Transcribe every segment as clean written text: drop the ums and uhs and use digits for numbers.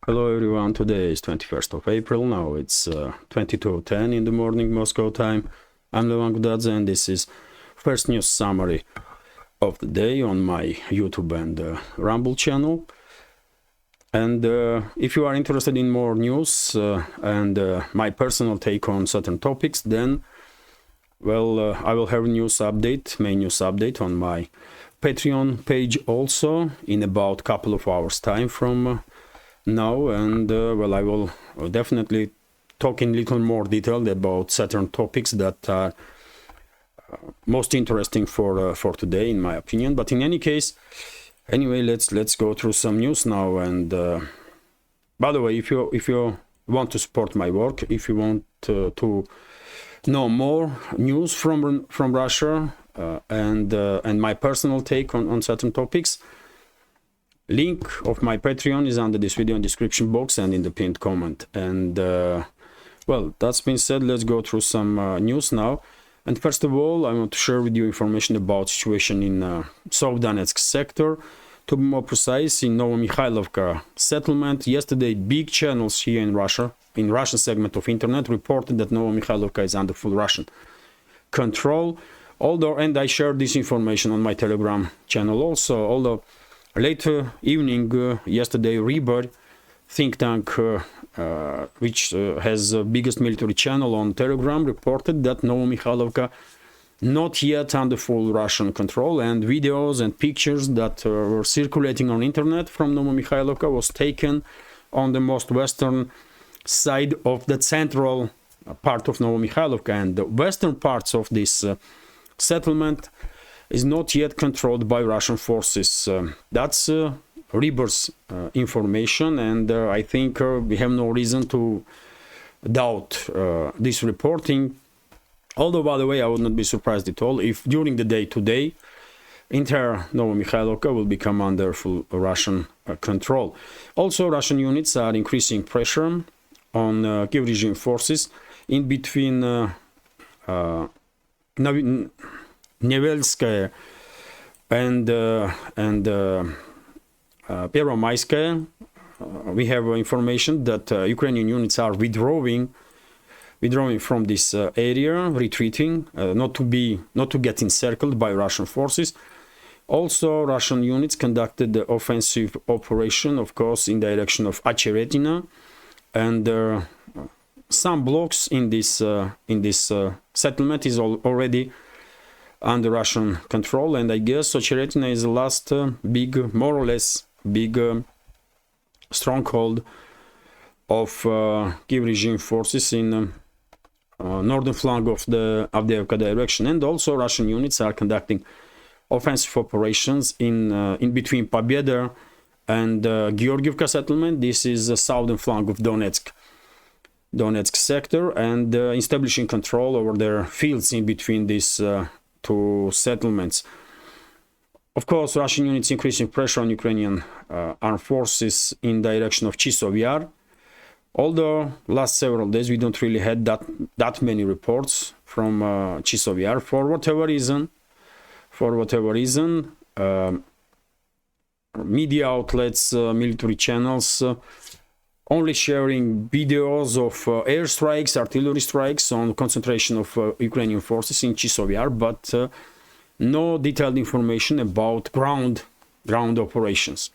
Hello everyone, today is 21st of April, now it's 22:10 in the morning Moscow time. I'm Levan Gudadze and this is first news summary of the day on my YouTube and Rumble channel. And if you are interested in more news and my personal take on certain topics, then well, I will have a news update, main news update on my Patreon page also in about a couple of hours time from now, and well, I will definitely talk in little more detail about certain topics that are most interesting for today, in my opinion. But in any case, anyway, let's go through some news now. And by the way, if you want to support my work, if you want to know more news from Russia and my personal take on certain topics, link of my Patreon is under this video in description box and in the pinned comment. And well, that's been said, let's go through some news now. And first of all, I want to share with you information about situation in South Donetsk sector, to be more precise, in Novomikhailivka settlement. Yesterday, big channels here in Russia, in Russian segment of internet, reported that Novomikhailivka is under full Russian control. Although, and I shared this information on my Telegram channel also, although later evening, yesterday, Rebirth think tank, which has the biggest military channel on Telegram, reported that Novomikhailivka not yet under full Russian control, and videos and pictures that were circulating on internet from Novomikhailivka was taken on the most western side of the central part of Novomikhailivka, and the western parts of this settlement is not yet controlled by Russian forces. That's Rebirth's information, and I think we have no reason to doubt this reporting. Although, by the way, I would not be surprised at all if during the day today, entire Novomikhailivka will become under full Russian control. Also, Russian units are increasing pressure on Kiev regime forces in between Nevelskaya and Pervomayskaya. We have information that Ukrainian units are withdrawing from this area, retreating, not to get encircled by Russian forces. Also, Russian units conducted the offensive operation, of course, in direction of Acheretina, and some blocks in this settlement is already under Russian control, and I guess Acheretina is the last big, more or less big stronghold of Kiev regime forces in northern flank of the Avdiivka direction. And also Russian units are conducting offensive operations in between Pobeda and Georgievka settlement. This is the southern flank of Donetsk sector, and establishing control over their fields in between these two settlements. Of course, Russian units increasing pressure on Ukrainian armed forces in direction of Chisov Yar. Although last several days we don't really had that many reports from Chisov Yar for whatever reason. Media outlets, military channels, only sharing videos of airstrikes, artillery strikes on concentration of Ukrainian forces in Chisov Yar, but no detailed information about ground operations.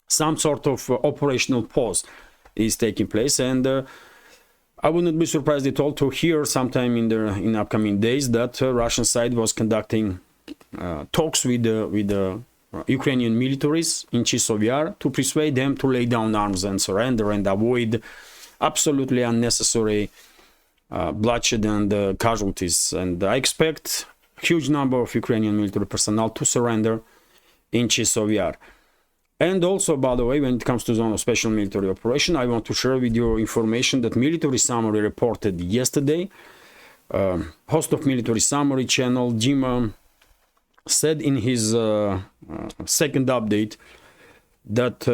Some sort of operational pause is taking place, and I would not be surprised at all to hear sometime in upcoming days that Russian side was conducting talks with the Ukrainian militaries in Chisov Yar to persuade them to lay down arms and surrender and avoid absolutely unnecessary bloodshed and casualties. And I expect huge number of Ukrainian military personnel to surrender in Chisov Yar. And also, by the way, when it comes to zone of special military operation, I want to share with you information that military summary reported yesterday. Host of military summary channel, Dima, said in his second update that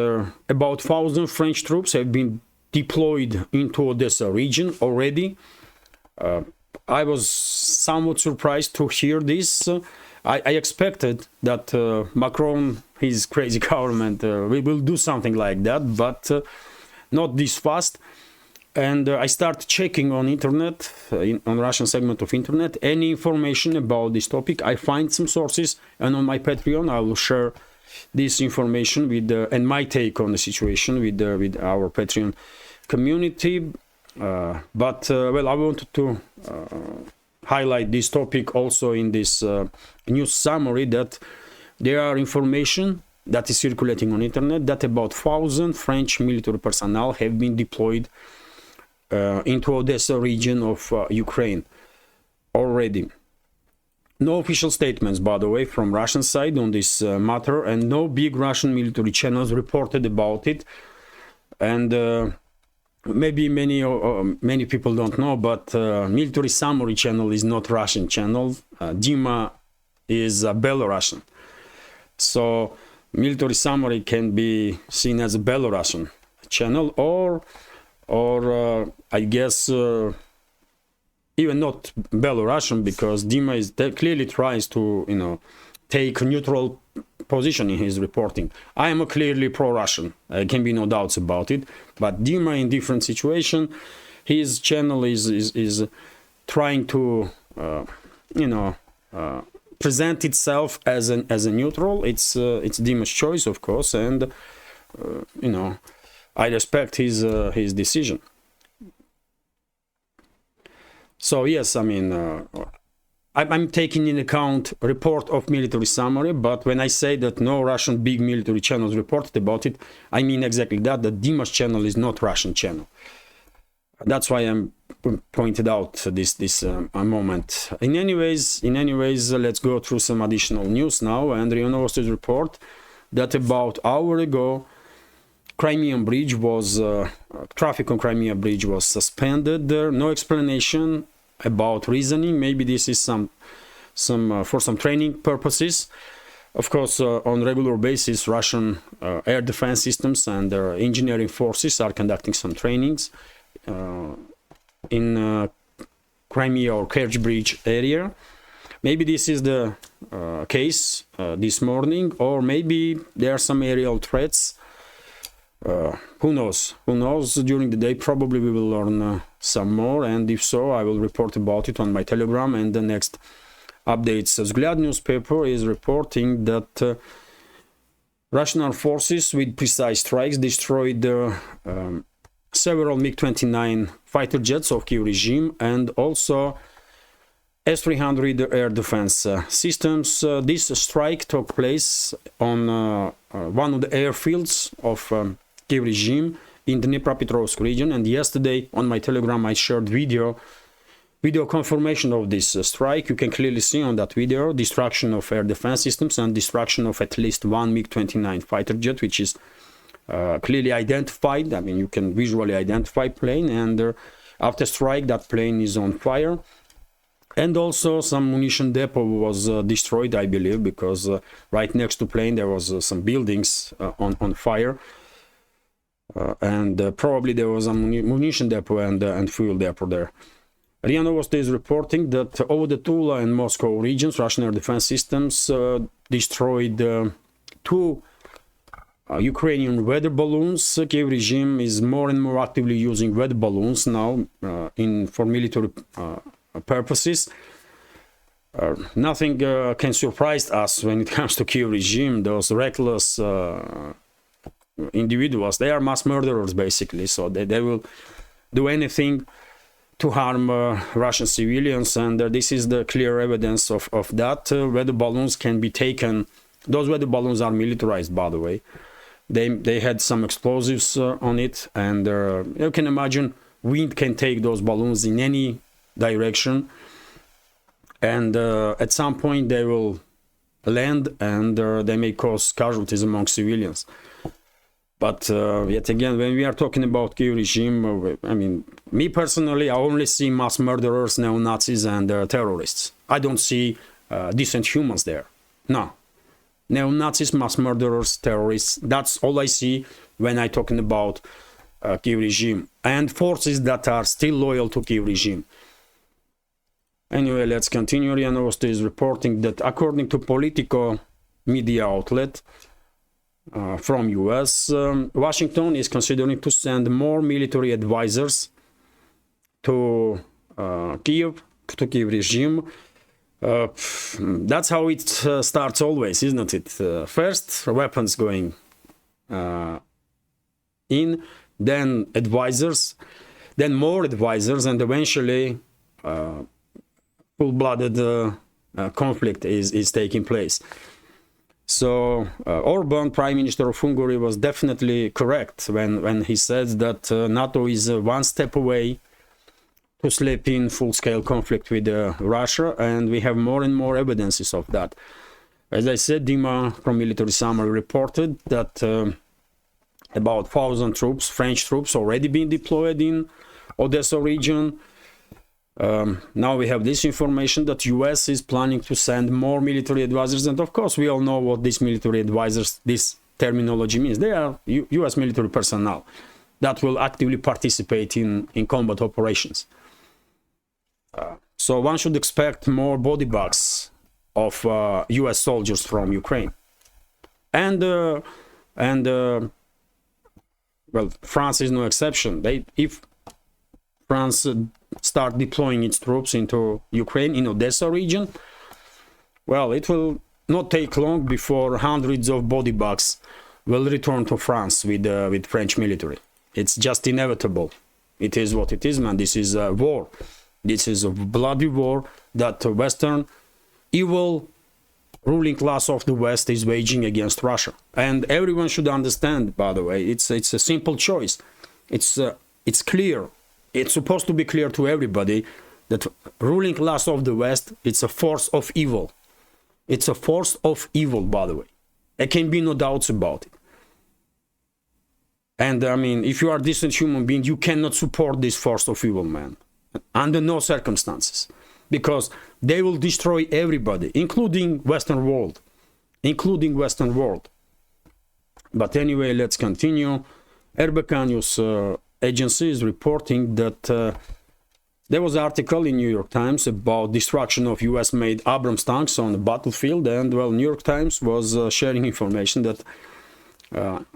about 1,000 French troops have been deployed into Odessa region already. I was somewhat surprised to hear this. I expected that Macron, his crazy government, will do something like that, but not this fast. And I start checking on internet, on Russian segment of internet, any information about this topic. I find some sources, and on my Patreon I will share this information with and my take on the situation with our Patreon community. Well, I wanted to highlight this topic also in this news summary, that there are information that is circulating on internet that about 1,000 French military personnel have been deployed into Odessa region of Ukraine already. No official statements, by the way, from Russian side on this matter, and no big Russian military channels reported about it. And maybe many people don't know, but military summary channel is not Russian channel. Dima is Belarusian, so military summary can be seen as a Belarusian channel, or I guess even not Belarusian, because Dima clearly tries to take a neutral position in his reporting. I am a clearly pro-Russian, there can be no doubts about it, but Dima in different situation, his channel is trying to present itself as a neutral. It's Dima's choice, of course, and I respect his decision. So yes, I mean, I'm taking in account report of military summary, but when I say that no Russian big military channels reported about it, I mean exactly that Dima's channel is not Russian channel. That's why I'm pointed out this moment. In any ways, let's go through some additional news now. And RIA Novosti's report that about an hour ago, Crimean Bridge was traffic on Crimea Bridge was suspended. There no explanation about reasoning. Maybe this is some for some training purposes. Of course, on regular basis, Russian air defense systems and their engineering forces are conducting some trainings in Crimea or Kerch Bridge area. Maybe this is the case this morning, or maybe there are some aerial threats. Who knows? During the day, probably we will learn some more, and if so, I will report about it on my Telegram and the next updates. Vzгляд newspaper is reporting that Russian armed forces with precise strikes destroyed several MiG-29 fighter jets of Kiev regime and also S-300 air defense systems. This strike took place on one of the airfields of Kiev regime in the Dnipropetrovsk region, and yesterday on my Telegram I shared video confirmation of this strike. You can clearly see on that video destruction of air defense systems and destruction of at least one MiG-29 fighter jet, which is clearly identified. I mean, you can visually identify plane, and after strike that plane is on fire. And also some munition depot was destroyed, I believe, because right next to plane there was some buildings on fire. And probably there was a munition depot and fuel depot there. RIA Novosti is reporting that over the Tula and Moscow regions, Russian air defense systems destroyed two Ukrainian weather balloons. Kiev regime is more and more actively using weather balloons now for military purposes. Nothing can surprise us when it comes to Kiev regime. Those reckless individuals, they are mass murderers basically, so they will do anything to harm Russian civilians, and this is the clear evidence of that. Weather balloons can be taken. Those weather balloons are militarized, by the way. They had some explosives on it, and you can imagine wind can take those balloons in any direction, and at some point they will land, and they may cause casualties among civilians. But yet again, when we are talking about Kiev regime, I mean, me personally, I only see mass murderers, neo-Nazis, and terrorists. I don't see decent humans there. No. Neo-Nazis, mass murderers, terrorists, that's all I see when I'm talking about Kiev regime. And forces that are still loyal to Kiev regime. Anyway, let's continue. RIA Novosti is reporting that according to Politico media outlet, from US. Washington is considering to send more military advisors to Kiev regime. That's how it starts always, isn't it? First, weapons going in, then advisors, then more advisors, and eventually full-blooded conflict is taking place. So Orban, Prime Minister of Hungary, was definitely correct when he says that NATO is one step away to slip in full-scale conflict with Russia, and we have more and more evidences of that. As I said, Dima from Military Summary reported that about 1,000 troops, French troops, already been deployed in Odessa region. Now we have this information that US is planning to send more military advisors, and of course we all know what these military advisors, this terminology means. They are US military personnel that will actively participate in combat operations. So one should expect more body bags of US soldiers from Ukraine. And well, France is no exception. If France start deploying its troops into Ukraine, in Odessa region, well, it will not take long before hundreds of body bags will return to France with French military. It's just inevitable. It is what it is, man. This is a war. This is a bloody war that Western evil ruling class of the West is waging against Russia. And everyone should understand, by the way, it's a simple choice. It's clear. It's supposed to be clear to everybody that ruling class of the West, it's a force of evil. It's a force of evil, by the way. There can be no doubts about it. And I mean, if you are a decent human being, you cannot support this force of evil, man. Under no circumstances. Because they will destroy everybody, including Western world. Including Western world. But anyway, let's continue. RBK News agency is reporting that there was an article in New York Times about destruction of US-made Abrams tanks on the battlefield, and well, New York Times was sharing information that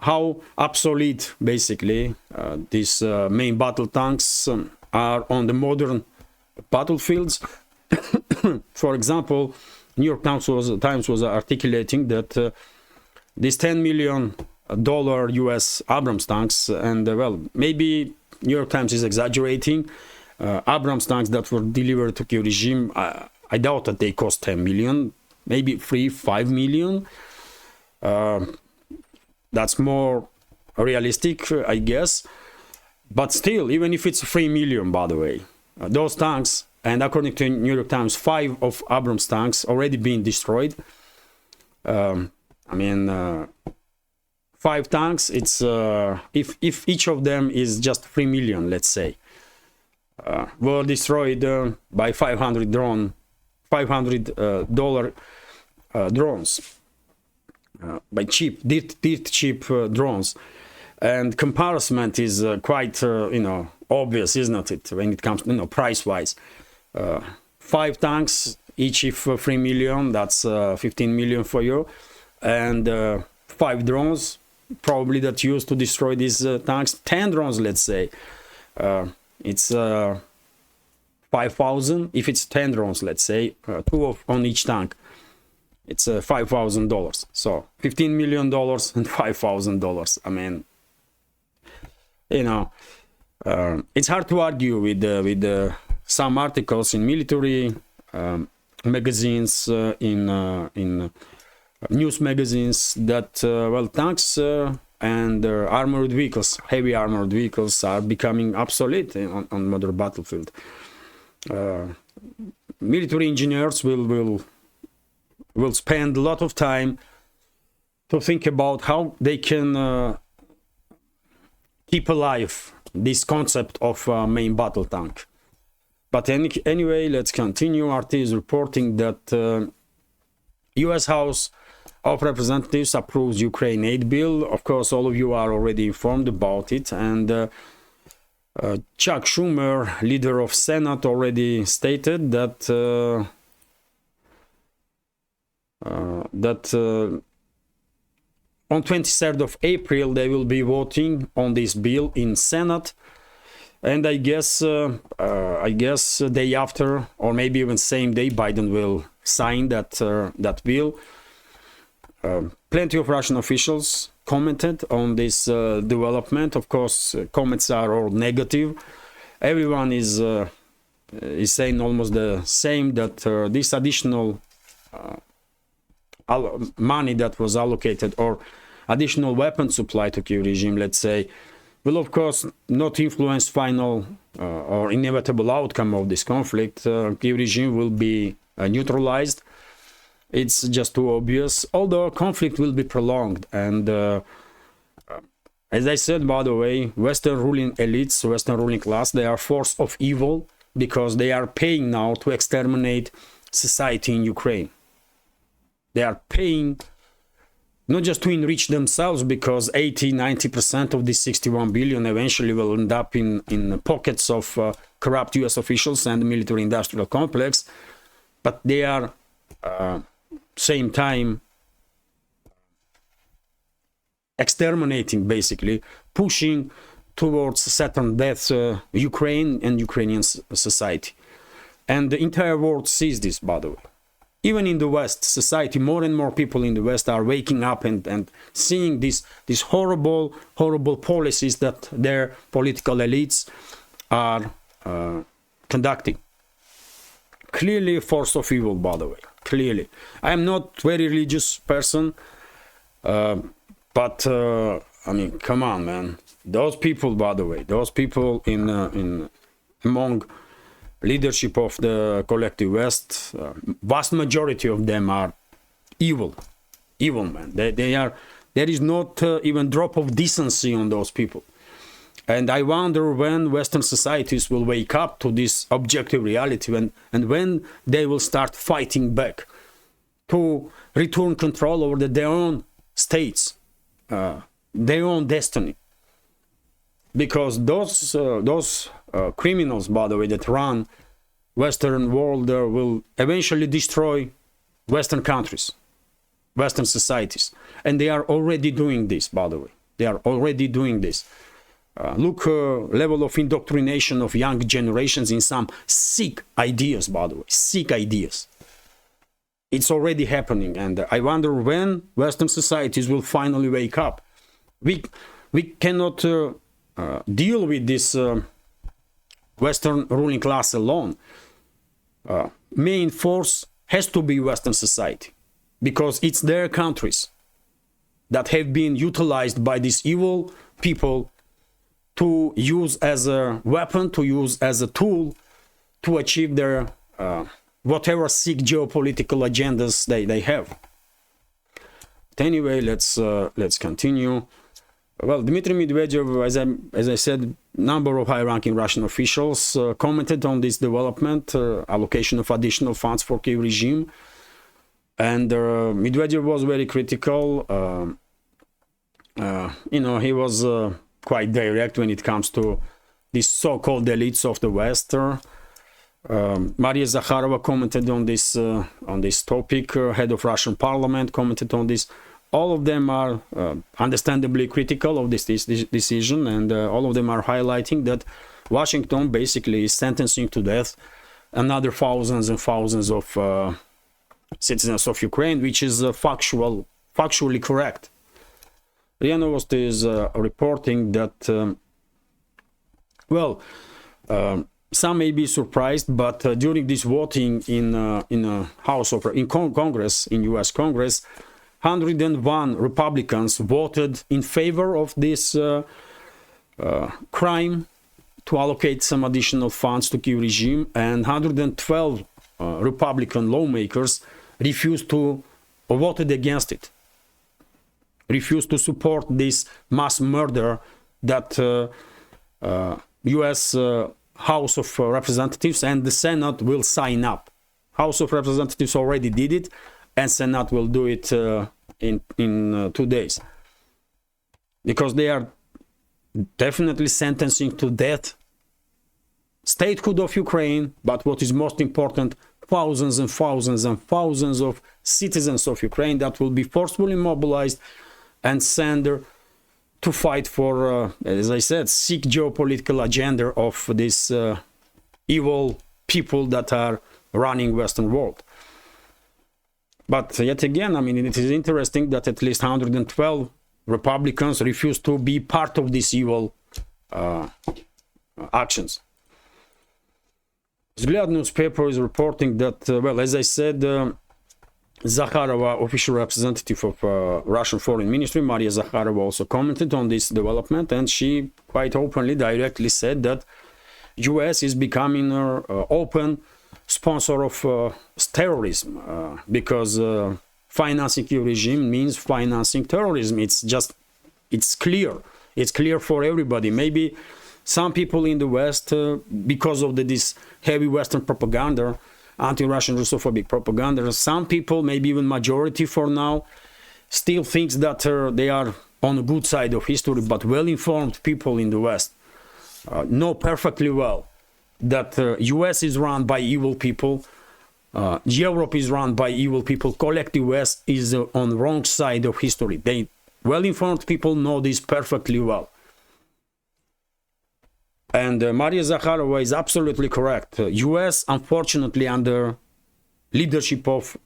how obsolete basically these main battle tanks are on the modern battlefields. For example, New York Times was articulating that these $10 million US Abrams tanks, and well, maybe New York Times is exaggerating. Abrams tanks that were delivered to Kiev regime, I doubt that they cost 10 million, maybe 5 million. That's more realistic, I guess. But still, even if it's 3 million, by the way, those tanks, and according to New York Times, 5 of Abrams tanks already been destroyed. I mean, 5 tanks, it's if each of them is just 3 million, let's say, were destroyed by $500 drones, by cheap, dirt cheap drones, and comparison is quite obvious, isn't it? When it comes, price wise, 5 tanks each, if 3 million, that's 15 million for you, and 5 drones probably that used to destroy these tanks, 10 drones, let's say, it's 5,000. If it's 10 drones, let's say, 2 on each tank, it's $5,000. So $15 million and $5,000. I mean, it's hard to argue with some articles in military magazines, in news magazines, that well, tanks and armored vehicles, heavy armored vehicles, are becoming obsolete on modern battlefield. Military engineers will spend a lot of time to think about how they can keep alive this concept of main battle tank. But anyway, let's continue. RT is reporting that US House of Representatives approves Ukraine aid bill. Of course, all of you are already informed about it. And Chuck Schumer, leader of Senate, already stated that On 23rd of April, they will be voting on this bill in Senate. And I guess day after, or maybe even same day, Biden will sign that bill. Plenty of Russian officials commented on this development. Of course, comments are all negative. Everyone is saying almost the same, that this additional money that was allocated, or additional weapon supply to Kyiv regime, let's say, will of course not influence final or inevitable outcome of this conflict. Kyiv regime will be neutralized. It's just too obvious, although conflict will be prolonged. And as I said, by the way, Western ruling elites, Western ruling class, they are force of evil, because they are paying now to exterminate society in Ukraine. They are paying not just to enrich themselves, because 80-90% of this 61 billion eventually will end up in pockets of corrupt US officials and military industrial complex, but they are same time exterminating, basically pushing towards certain death Ukraine and Ukrainian society. And the entire world sees this, by the way. Even in the West society, more and more people in the West are waking up and seeing these horrible policies that their political elites are conducting. Clearly a force of evil, by the way. Clearly. I am not a very religious person, but I mean, come on, man. Those people, by the way, those people in among leadership of the collective West, vast majority of them are evil, man. They are. There is not even drop of decency on those people. And I wonder when Western societies will wake up to this objective reality, and when they will start fighting back to return control over their own states, their own destiny. Because those criminals, by the way, that run Western world will eventually destroy Western countries, Western societies. And they are already doing this, by the way. They are already doing this. Look, level of indoctrination of young generations in some sick ideas, by the way, sick ideas. It's already happening, and I wonder when Western societies will finally wake up. We cannot deal with this Western ruling class alone. Main force has to be Western society, because it's their countries that have been utilized by these evil people to use as a weapon, to use as a tool to achieve their whatever sick geopolitical agendas they have. But anyway, let's continue. Well, Dmitry Medvedev, as I said, number of high-ranking Russian officials commented on this development, allocation of additional funds for Kyiv regime, and Medvedev was very critical. He was quite direct when it comes to these so-called elites of the West. Maria Zakharova commented on this topic. Head of Russian Parliament commented on this. All of them are understandably critical of this decision, and all of them are highlighting that Washington basically is sentencing to death another thousands and thousands of citizens of Ukraine, which is factually correct. RIA Novosti is reporting that, some may be surprised, but during this voting in Congress, in U.S. Congress, 101 Republicans voted in favor of this crime to allocate some additional funds to Kyiv regime, and 112 Republican lawmakers refused to, or voted against it, refused to support this mass murder that U.S. House of Representatives and the Senate will sign up. House of Representatives already did it, and Senate will do it in 2 days, because they are definitely sentencing to death statehood of Ukraine, but what is most important, thousands and thousands and thousands of citizens of Ukraine that will be forcefully mobilized and send to fight for, as I said, seek geopolitical agenda of these evil people that are running Western world. But yet again, I mean, it is interesting that at least 112 Republicans refuse to be part of these evil actions. Vzгляд newspaper is reporting that, well, as I said, Zakharova, official representative of Russian Foreign Ministry, Maria Zakharova, also commented on this development, and she quite openly, directly said that US is becoming an open sponsor of terrorism, because financing your regime means financing terrorism. It's clear for everybody. Maybe some people in the West, because of this heavy Western propaganda, anti-Russian Russophobic propaganda, some people, maybe even majority for now, still thinks that they are on the good side of history, but well-informed people in the West know perfectly well that US is run by evil people, Europe is run by evil people, collective West is on the wrong side of history. They well-informed people know this perfectly well. And Maria Zakharova is absolutely correct. US, unfortunately, under leadership of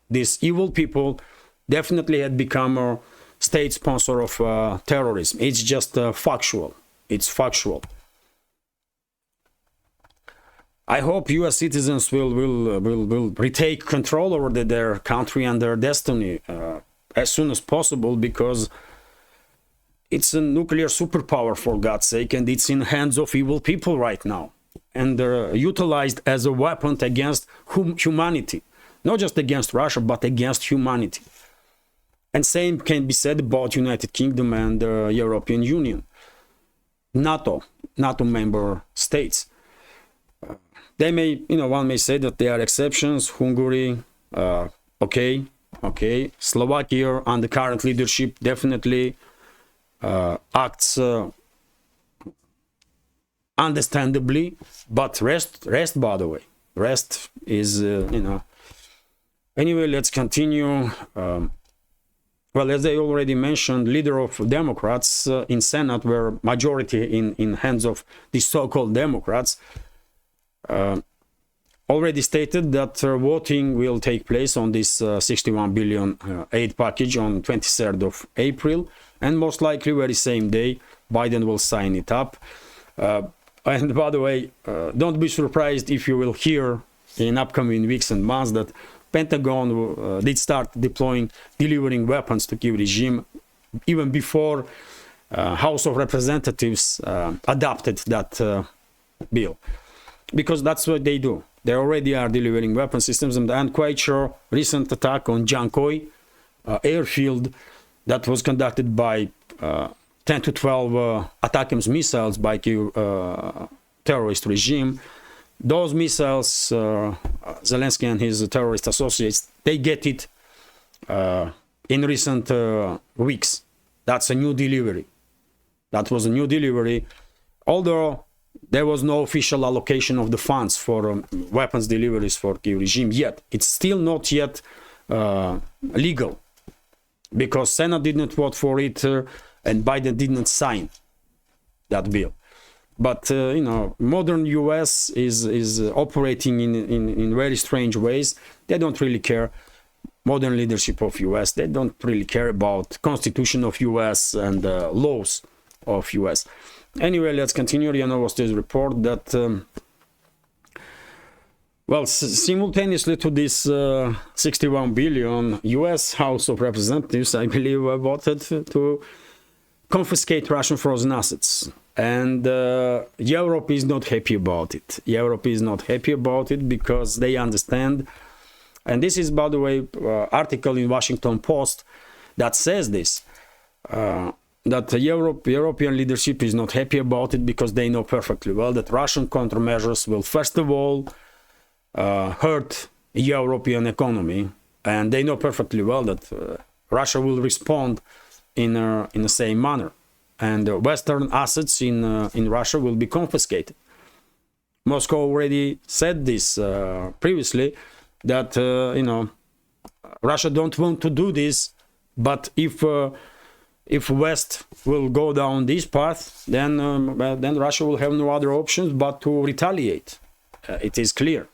these evil people, definitely had become a state sponsor of terrorism. It's just factual. It's factual. I hope US citizens will retake control over their country and their destiny as soon as possible, because it's a nuclear superpower, for God's sake, and it's in the hands of evil people right now, and they're utilized as a weapon against humanity, not just against Russia, but against humanity. And same can be said about United Kingdom and the European Union, NATO member states. They may, one may say that there are exceptions. Hungary, okay. Slovakia, under current leadership, definitely acts understandably, but rest, by the way, rest is, Anyway, let's continue. Well, as I already mentioned, leader of Democrats in Senate, were majority in hands of the so-called Democrats, already stated that voting will take place on this 61 billion aid package on 23rd of April, and most likely very same day Biden will sign it up. And by the way, don't be surprised if you will hear in upcoming weeks and months that Pentagon did start delivering weapons to Kyiv regime even before House of Representatives adopted that bill, because that's what they do. They already are delivering weapon systems, and I'm quite sure recent attack on Jankoy airfield that was conducted by 10 to 12 ATACMS missiles by Kyiv terrorist regime. Those missiles, Zelensky and his terrorist associates, they get it in recent weeks. That's a new delivery. That was a new delivery, although there was no official allocation of the funds for weapons deliveries for Kyiv regime yet. It's still not yet legal, because Senate didn't vote for it and Biden didn't sign that bill. But modern US is operating in very strange ways. They don't really care. Modern leadership of US, they don't really care about constitution of US and laws of US. Anyway, let's continue. RIA Novosti's report that well, simultaneously to this 61 billion, US House of Representatives, I believe, voted to confiscate Russian frozen assets. And Europe is not happy about it. Europe is not happy about it because they understand, and this is, by the way, article in Washington Post that says this, that the European leadership is not happy about it because they know perfectly well that Russian countermeasures will first of all hurt European economy, and they know perfectly well that Russia will respond in the same manner, and Western assets in Russia will be confiscated. Moscow already said this previously, that Russia don't want to do this, but if if West will go down this path, then Russia will have no other options but to retaliate. It is clear.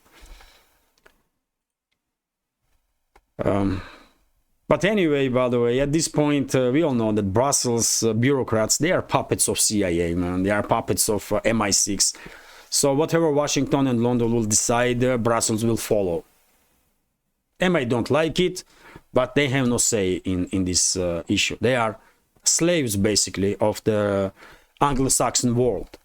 But anyway, by the way, at this point, we all know that Brussels bureaucrats, they are puppets of CIA, man. They are puppets of MI6. So whatever Washington and London will decide, Brussels will follow. MI don't like it, but they have no say in this issue. They are slaves, basically, of the Anglo-Saxon world,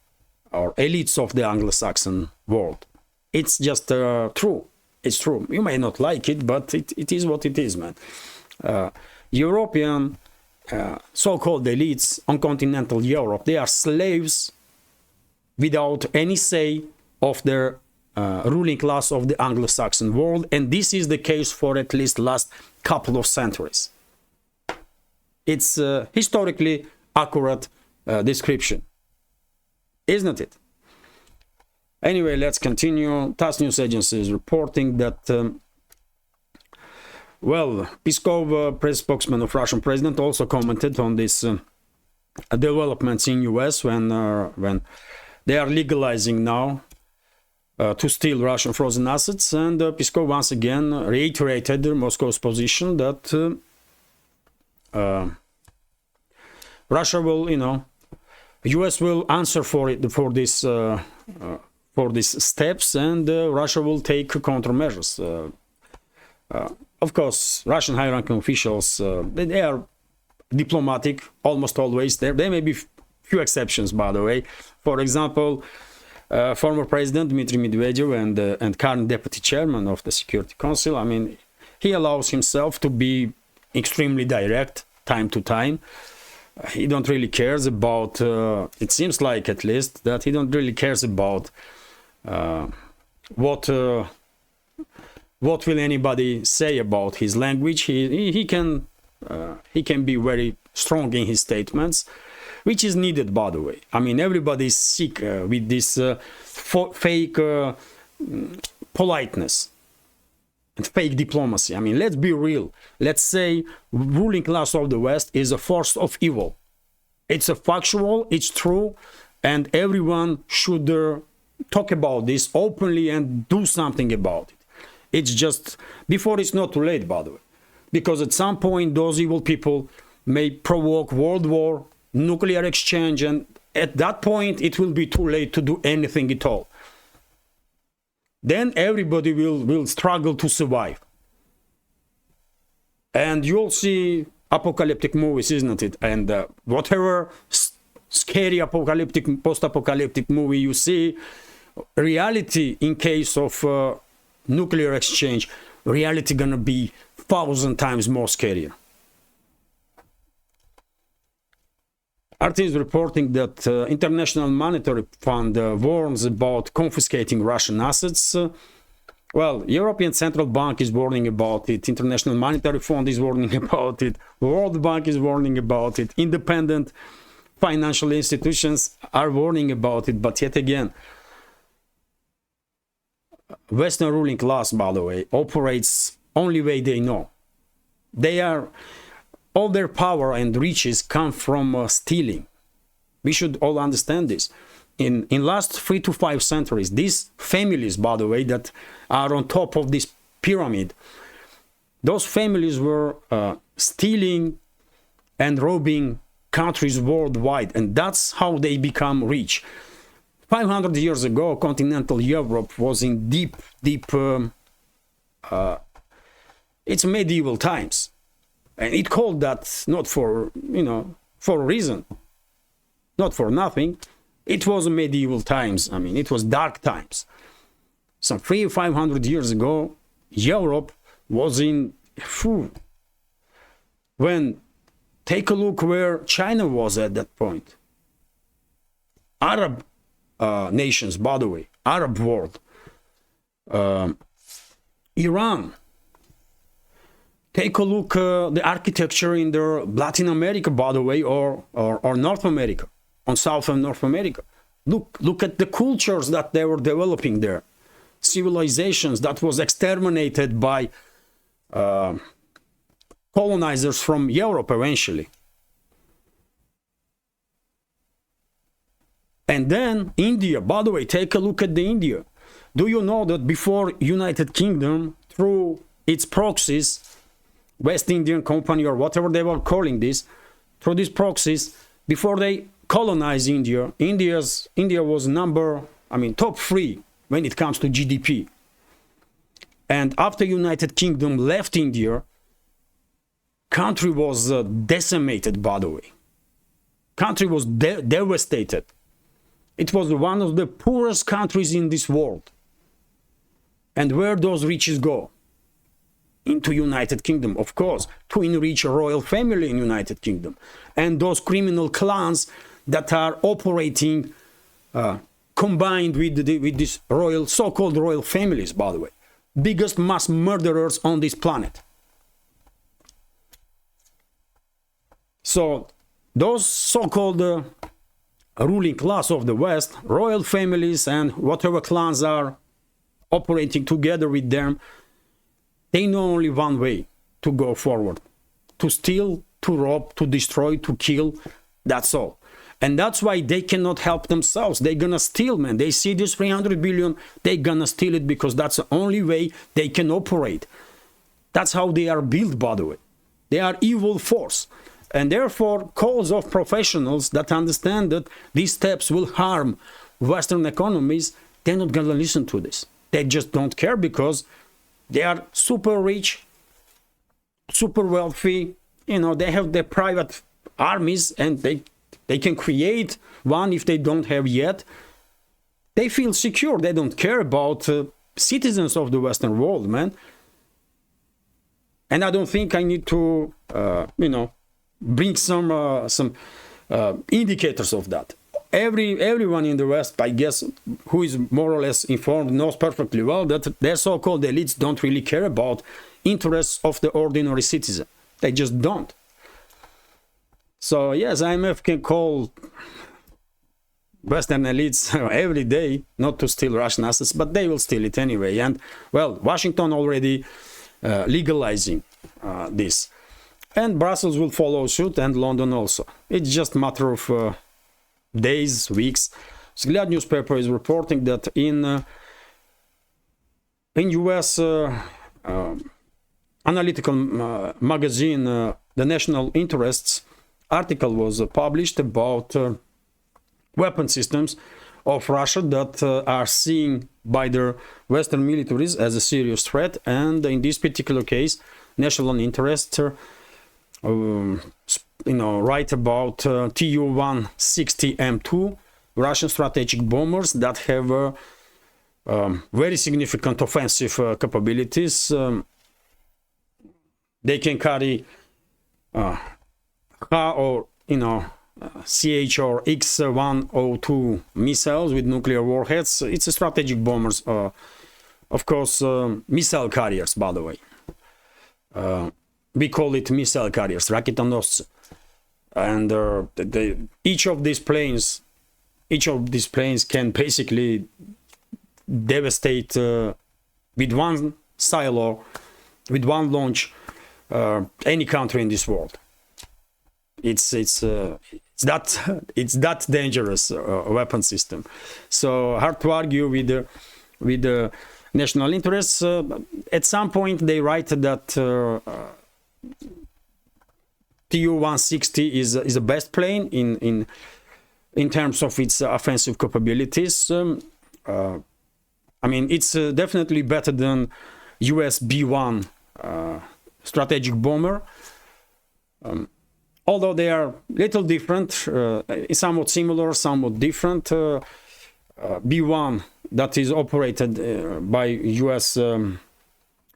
or elites of the Anglo-Saxon world. It's just true. It's true. You may not like it, but it is what it is, man. European so-called elites on continental Europe, they are slaves without any say of their ruling class of the Anglo-Saxon world, and this is the case for at least last couple of centuries. It's a historically accurate description, isn't it? Anyway, let's continue. TASS news agency is reporting that, well, Peskov, press spokesman of Russian president, also commented on this developments in US when they are legalizing now to steal Russian frozen assets, and Peskov once again reiterated Moscow's position that Russia will, US will answer for it, for these steps, and Russia will take countermeasures. Of course, Russian high-ranking officials, they are diplomatic almost always. There may be few exceptions, by the way. For example, former President Dmitry Medvedev and current deputy chairman of the Security Council, I mean, he allows himself to be extremely direct time to time. He don't really cares about, it seems like at least, that he don't really cares about what will anybody say about his language. He can be very strong in his statements, which is needed, by the way. I mean, everybody is sick with this fake politeness and fake diplomacy. I mean, let's be real. Let's say ruling class of the West is a force of evil. It's a factual, it's true, and everyone should talk about this openly and do something about it. It's just, before it's not too late, by the way. Because at some point, those evil people may provoke world war, nuclear exchange, and at that point, it will be too late to do anything at all. Then everybody will struggle to survive. And you'll see apocalyptic movies, isn't it? And whatever scary apocalyptic, post-apocalyptic movie you see, reality in case of nuclear exchange, reality gonna be 1,000 times more scarier. RT is reporting that International Monetary Fund warns about confiscating Russian assets. Well, European Central Bank is warning about it. International Monetary Fund is warning about it. World Bank is warning about it. Independent financial institutions are warning about it. But yet again, Western ruling class, by the way, operates only way they know. All their power and riches come from stealing. We should all understand this. In last 3 to 5 centuries, these families, by the way, that are on top of this pyramid, those families were stealing and robbing countries worldwide, and that's how they become rich. 500 years ago, continental Europe was in deep, it's medieval times. And it called that not for, for a reason, not for nothing. It was medieval times. I mean, it was dark times. Some 300-500 years ago, Europe was in, when, take a look where China was at that point. Arab nations, by the way, Arab world, Iran. Take a look the architecture in Latin America, by the way, or North America, on South and North America. Look at the cultures that they were developing there. Civilizations that was exterminated by colonizers from Europe eventually. And then India, by the way, take a look at the India. Do you know that before United Kingdom, through its proxies, West Indian Company or whatever they were calling this, through these proxies, before they colonized India, India was top 3 when it comes to GDP. And after United Kingdom left India, country was decimated, by the way. Country was devastated. It was one of the poorest countries in this world. And where those riches go? Into United Kingdom, of course, to enrich a royal family in United Kingdom. And those criminal clans that are operating combined with these so-called royal families, by the way. Biggest mass murderers on this planet. So those so-called ruling class of the West, royal families and whatever clans are operating together with them, they know only one way to go forward: to steal, to rob, to destroy, to kill. That's all. And that's why they cannot help themselves. They're gonna steal, man. They see this 300 billion, they're gonna steal it because that's the only way they can operate. That's how they are built, by the way. They are evil force. And therefore, calls of professionals that understand that these steps will harm Western economies, they're not gonna listen to this. They just don't care because they are super rich, super wealthy. You know, they have their private armies and they can create one if they don't have yet. They feel secure. They don't care about citizens of the Western world, man. And I don't think I need to, bring some indicators of that. Everyone in the West, I guess, who is more or less informed, knows perfectly well that their so-called elites don't really care about interests of the ordinary citizen. They just don't. So yes, IMF can call Western elites every day not to steal Russian assets, but they will steal it anyway. And well, Washington already legalizing this. And Brussels will follow suit, and London also. It's just a matter of days, weeks. Vzglyad newspaper is reporting that in US analytical magazine, The National Interests, article was published about weapon systems of Russia that are seen by their Western militaries as a serious threat. And in this particular case, National Interest write about Tu-160M2 Russian strategic bombers that have very significant offensive capabilities. They can carry CH or X-102 missiles with nuclear warheads. It's a strategic bombers, of course, missile carriers, by the way. We call it missile carriers, raketonosцы. And each of these planes can basically devastate with one silo, with one launch, any country in this world. It's that dangerous weapon system. So hard to argue with the national interests. At some point, they write that Tu-160 is the best plane in terms of its offensive capabilities. It's definitely better than US B-1 strategic bomber. Although they are little different, somewhat similar, somewhat different. B-1 that is operated by US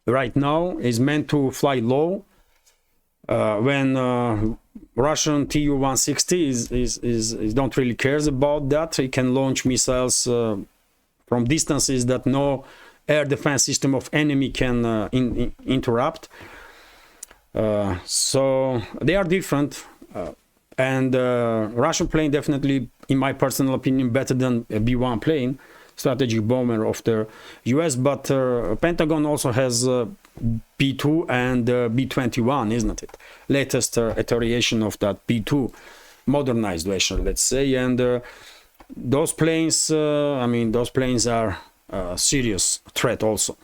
right now is meant to fly low. When Russian Tu-160 is don't really cares about that. It can launch missiles from distances that no air defense system of enemy can interrupt. So they are different, and Russian plane definitely, in my personal opinion, better than a B-1 plane, strategic bomber of the US. But Pentagon also has B-2 and B-21, isn't it? Latest iteration of that B-2, modernized version, let's say. And those planes, I mean, those planes are a serious threat also.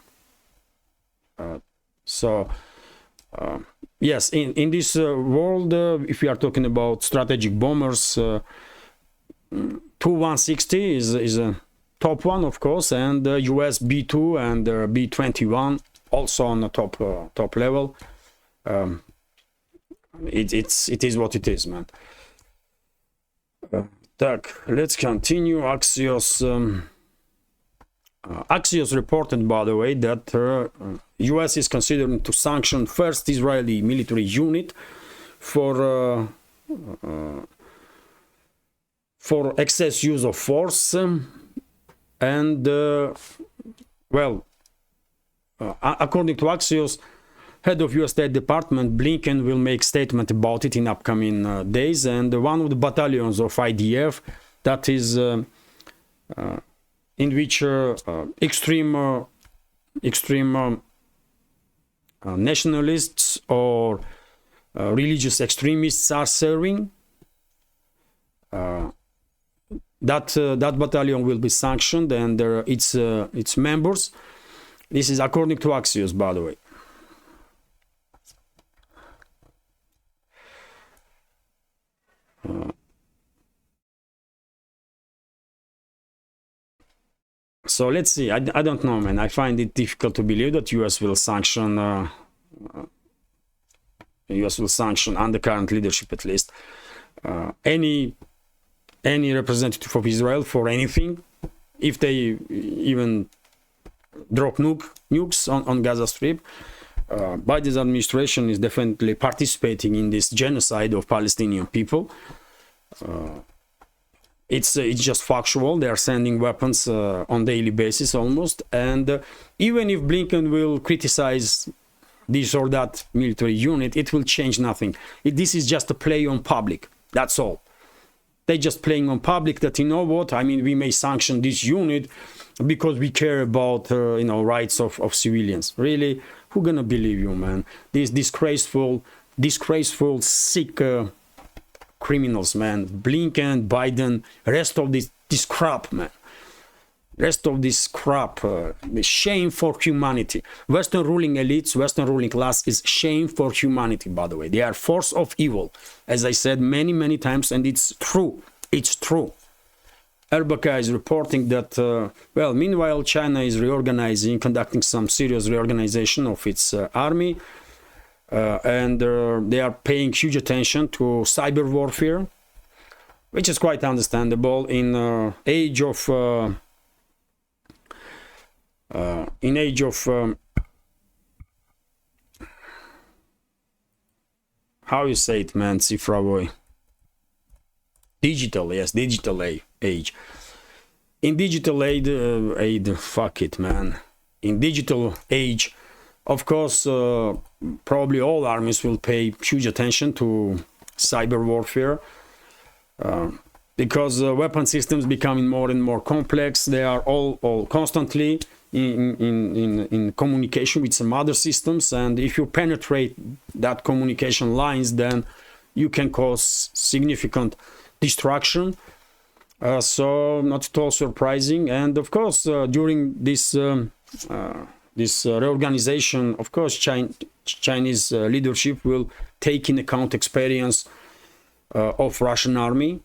Yes, in this world, if we are talking about strategic bombers, Tu-160 is a top one, of course, and US B-2 and B-21 also on the top level. It is what it is, man. Let's continue. Axios reported, by the way, that US is considering to sanction first Israeli military unit for excess use of force, and well, according to Axios, head of US State Department Blinken will make statement about it in upcoming days, and one of the battalions of IDF that is in which extreme nationalists or religious extremists are serving, that battalion will be sanctioned, and its members. This is according to Axios, by the way. So let's see. I don't know, man. I find it difficult to believe that US will sanction under current leadership, at least, any representative of Israel for anything, if they even drop nukes on Gaza Strip. Biden's administration is definitely participating in this genocide of Palestinian people. It's just factual. They are sending weapons on daily basis almost, and even if Blinken will criticize this or that military unit, it will change nothing. This is just a play on public. That's all. They're just playing on public that, you know what, I mean, we may sanction this unit because we care about rights of civilians. Really, who gonna believe you, man? These disgraceful, sick criminals, man. Blinken, Biden, rest of this crap, man. Rest of this crap, the shame for humanity. Western ruling elites, Western ruling class is shame for humanity, by the way. They are force of evil, as I said many times, and it's true. It's true. Erbaka is reporting that, well, meanwhile, China is reorganizing, conducting some serious reorganization of its army, and they are paying huge attention to cyber warfare, which is quite understandable in age of how you say it, man, цифровой, digital, yes, digital age. In digital age, fuck it, man. In digital age, of course, probably all armies will pay huge attention to cyber warfare, because weapon systems becoming more and more complex. They are all constantly in communication with some other systems, and if you penetrate that communication lines, then you can cause significant destruction. So not at all surprising. And of course, during this reorganization, of course, Chinese leadership will take in account experience of Russian army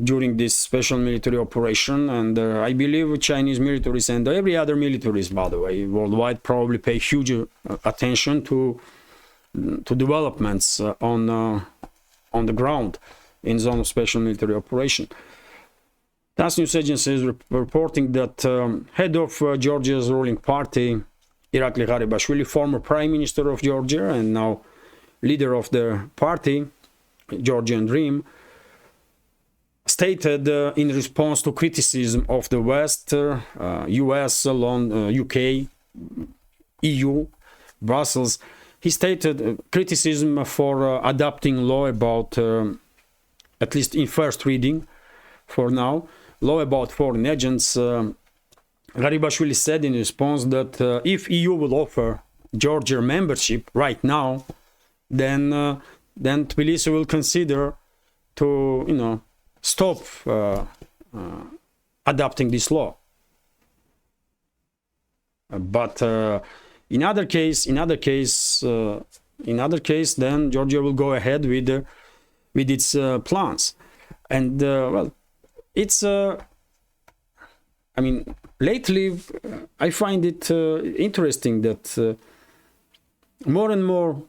during this special military operation, and I believe Chinese militaries and every other militaries, by the way, worldwide, probably pay huge attention to developments on the ground in zone of special military operation. TASS news agency is reporting that head of Georgia's ruling party, Irakli Garibashvili, former prime minister of Georgia and now leader of the party, Georgian Dream, stated in response to criticism of the West, US, UK, EU, Brussels, he stated criticism for adopting law about, at least in first reading for now, law about foreign agents. Garibashvili said in response that if EU will offer Georgia membership right now, then Tbilisi will consider to, stop adopting this law. But in other case, then Georgia will go ahead with its plans. And well, it's I mean, lately I find it interesting that more and more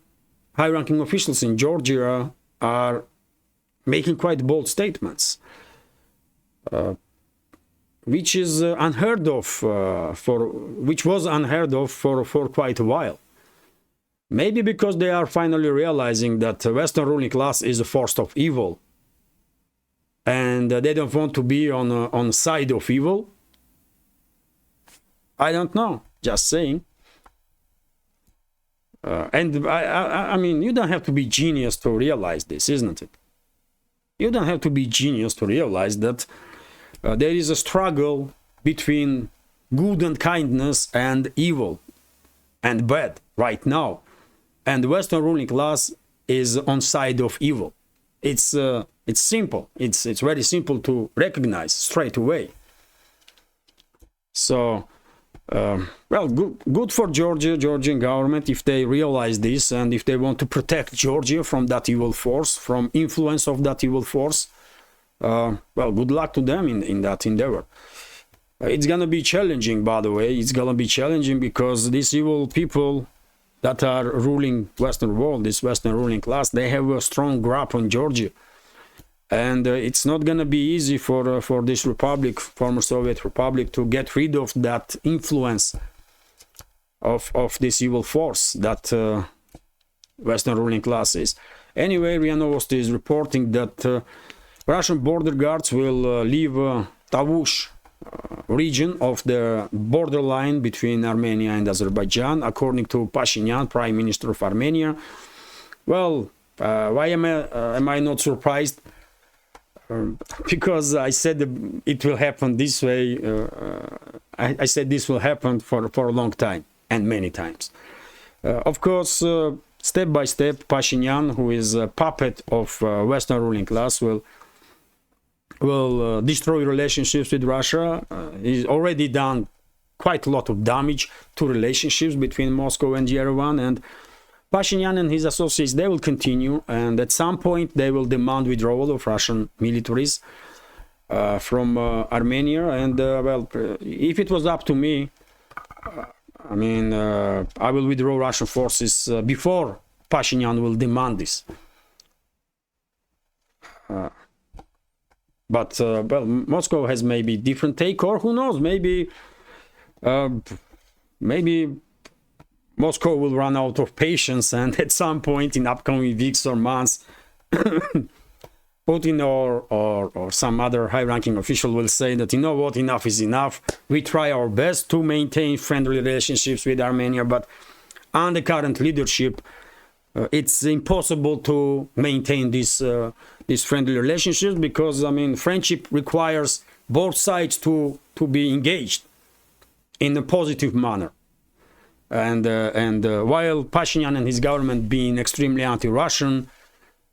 high-ranking officials in Georgia are making quite bold statements, which is unheard of which was unheard of for quite a while. Maybe because they are finally realizing that the Western ruling class is a force of evil, and they don't want to be on the side of evil. I don't know, just saying. And I mean, you don't have to be genius to realize this, isn't it? You don't have to be genius to realize that there is a struggle between good and kindness and evil and bad right now, and the Western ruling class is on side of evil. It's simple. It's very simple to recognize straight away. So well, good for Georgian government if they realize this, and if they want to protect Georgia from that evil force, from influence of that evil force. Well, good luck to them in that endeavor. It's gonna be challenging, by the way. It's gonna be challenging because these evil people that are ruling Western world, this Western ruling class, they have a strong grip on Georgia. And it's not going to be easy for this republic, former Soviet republic, to get rid of that influence of this evil force that Western ruling class is. Anyway, RIA Novosti is reporting that Russian border guards will leave Tavush region of the borderline between Armenia and Azerbaijan, according to Pashinyan, Prime Minister of Armenia. Well, why am I not surprised? Because I said it will happen this way. I said this will happen for a long time, and many times. Of course, step by step, Pashinyan, who is a puppet of Western ruling class, will destroy relationships with Russia. He's already done quite a lot of damage to relationships between Moscow and Yerevan, and Pashinyan and his associates, they will continue, and at some point they will demand withdrawal of Russian militaries from Armenia. And well, if it was up to me, I mean, I will withdraw Russian forces before Pashinyan will demand this. But well, Moscow has maybe different take, or who knows, maybe Moscow will run out of patience, and at some point in upcoming weeks or months, Putin or some other high-ranking official will say that, you know what, enough is enough. We try our best to maintain friendly relationships with Armenia, but under current leadership, it's impossible to maintain these friendly relationships, because, I mean, friendship requires both sides to be engaged in a positive manner. And while Pashinyan and his government being extremely anti-Russian,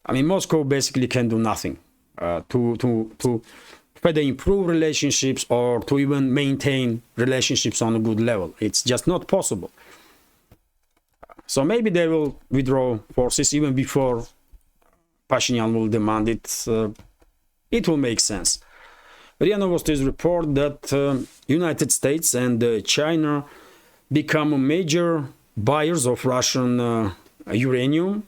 I mean, Moscow basically can do nothing to further improve relationships or to even maintain relationships on a good level. It's just not possible. So maybe they will withdraw forces even before Pashinyan will demand it. It will make sense. RIA Novosti's report that United States and China become major buyers of Russian uranium.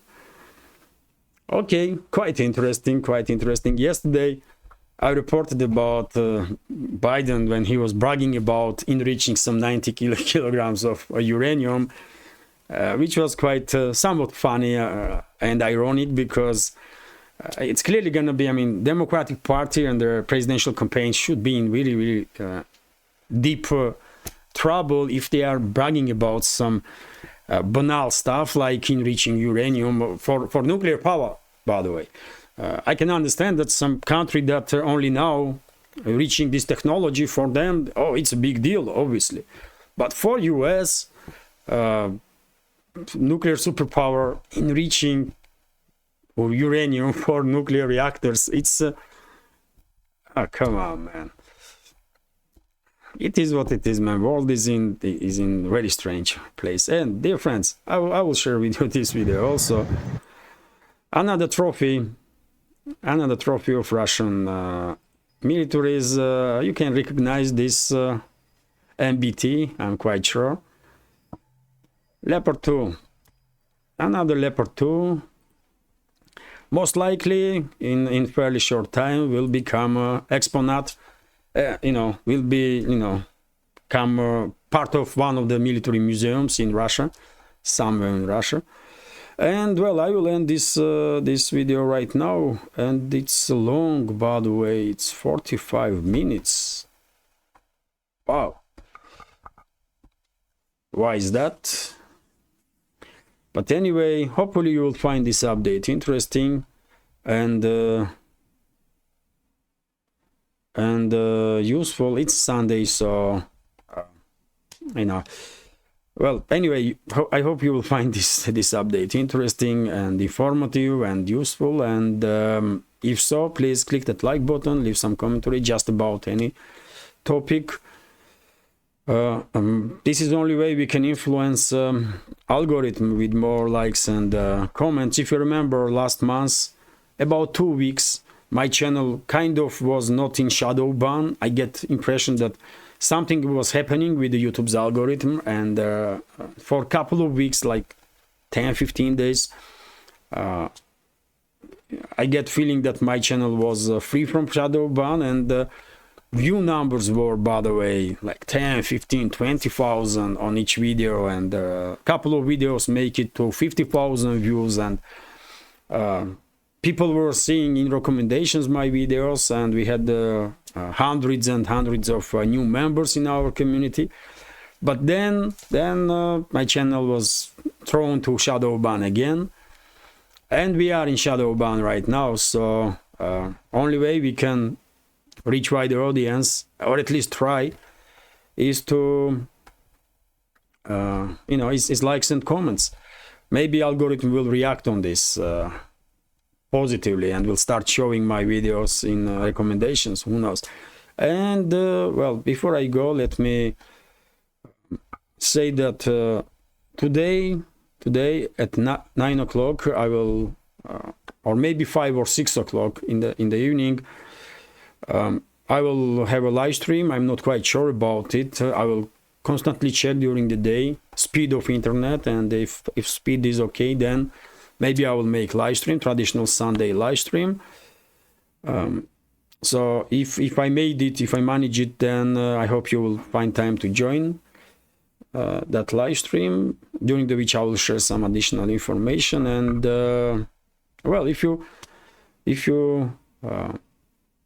Okay, quite interesting, quite interesting. Yesterday, I reported about Biden when he was bragging about enriching some 90 kilograms of uranium, which was quite somewhat funny and ironic, because it's clearly going to be, I mean, Democratic Party and their presidential campaign should be in really, really deep trouble if they are bragging about some banal stuff like enriching uranium for nuclear power, by the way. I can understand that some country that are only now reaching this technology, for them, oh, it's a big deal, obviously. But for US, nuclear superpower enriching uranium for nuclear reactors, it's Oh, come on, man. It is what it is, man. World is in very strange place. And dear friends, I will share with you this video also. Another trophy of Russian militaries. You can recognize this MBT, I'm quite sure. Leopard 2, another Leopard 2. Most likely in fairly short time will become exponent. Will be come part of one of the military museums in Russia, somewhere in Russia. And well, I will end this this video right now, and it's long, by the way. It's 45 minutes. Wow. Why is that? But anyway, hopefully you will find this update interesting and useful. It's Sunday, so well, anyway, I hope you will find this update interesting and informative and useful. And if so, please click that like button, leave some commentary just about any topic. This is the only way we can influence algorithm with more likes and comments. If you remember, last month, about 2 weeks, my channel kind of was not in shadow ban. I get impression that something was happening with the YouTube's algorithm, and for a couple of weeks, like 10-15 days, I get feeling that my channel was free from shadow ban, and view numbers were, by the way, like 10, 15, 20,000 on each video, and a couple of videos make it to 50,000 views, and people were seeing in recommendations my videos, and we had hundreds and hundreds of new members in our community. But then my channel was thrown to shadow ban again, and we are in shadow ban right now. So only way we can reach wider audience, or at least try, is to is likes and comments. Maybe algorithm will react on this positively and will start showing my videos in recommendations, who knows. And well, before I go, let me say that today at 9 o'clock I will or maybe 5 or 6 o'clock in the evening, I will have a live stream. I'm not quite sure about it. I will constantly check during the day speed of internet, and if speed is okay, then maybe I will make live stream, traditional Sunday live stream. So if I made it, if I manage it, then I hope you will find time to join that live stream, during which I will share some additional information. And well, if you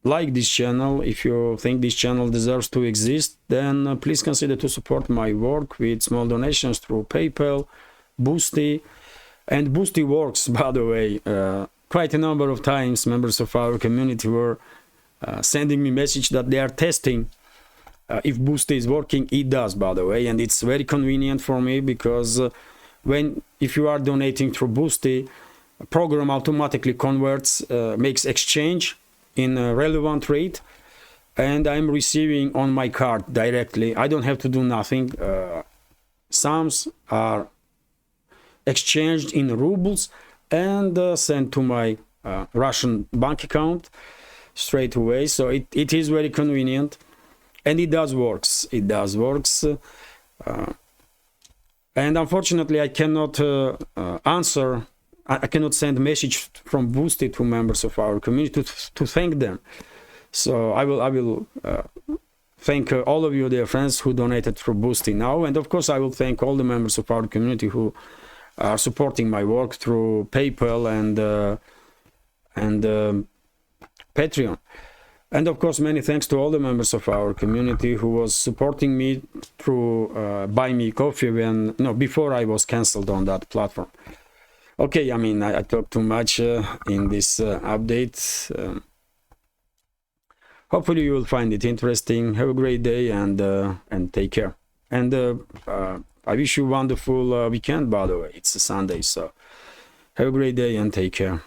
like this channel, if you think this channel deserves to exist, then please consider to support my work with small donations through PayPal, Boosty. And Boosty works, by the way. Quite a number of times members of our community were sending me message that they are testing if Boosty is working. It does, by the way, and it's very convenient for me, because if you are donating through Boosty, program automatically converts, makes exchange in a relevant rate, and I'm receiving on my card directly. I don't have to do nothing. Sums are exchanged in rubles and sent to my Russian bank account straight away. So it is very convenient, and it does works. And unfortunately I cannot answer. I cannot send message from Boosty to members of our community to thank them. So I will thank all of you, dear friends, who donated through Boosty now, and of course I will thank all the members of our community who are supporting my work through PayPal and Patreon. And of course, many thanks to all the members of our community who was supporting me through Buy Me Coffee before I was cancelled on that platform. Okay, I mean, I talked too much in this update. Hopefully you will find it interesting. Have a great day, and take care. And I wish you a wonderful weekend, by the way. It's a Sunday, so have a great day and take care.